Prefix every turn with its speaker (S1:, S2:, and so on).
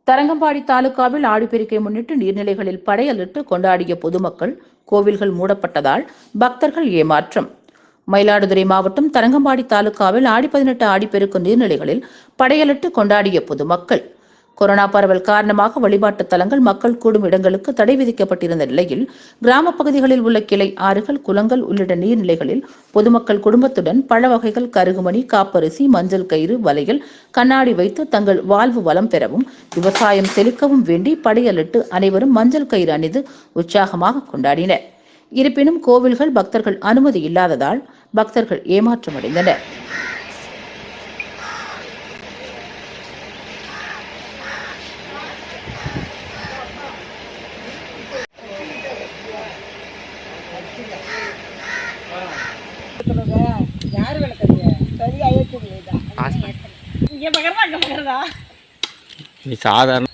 S1: தரங்கம்பாடி தாலுகாவில் ஆடிப்பெருக்கை முன்னிட்டு நீர்நிலைகளில் படையலிட்டு கொண்டாடிய பொதுமக்கள். கோவில்கள் மூடப்பட்டதால் பக்தர்கள் ஏமாற்றம். மயிலாடுதுறை மாவட்டம் தரங்கம்பாடி தாலுகாவில் ஆடி 18 ஆடிப்பெருக்கு நீர்நிலைகளில் படையலிட்டு கொண்டாடிய பொதுமக்கள். கொரோனா பரவல் காரணமாக வழிபாட்டு தலங்கள், மக்கள் கூடும் இடங்களுக்கு தடை விதிக்கப்பட்டிருந்த நிலையில், கிராம பகுதிகளில் உள்ள கிளை ஆறுகள், குளங்கள் உள்ளிட்ட நீர்நிலைகளில் பொதுமக்கள் குடும்பத்துடன் பழ வகைகள், கருகுமணி, காப்பரிசி, மஞ்சள் கயிறு, வளையல், கண்ணாடி வைத்து தங்கள் வாழ்வு வளம் பெறவும், விவசாயம் செழிக்கவும் வேண்டி படையலிட்டு அனைவரும் மஞ்சள் கயிறு அணிந்து உற்சாகமாக கொண்டாடினர். இருப்பினும் கோவில்கள் பக்தர்கள் அனுமதி இல்லாததால் பக்தர்கள் ஏமாற்றமடைந்தனர்.
S2: சாதாரண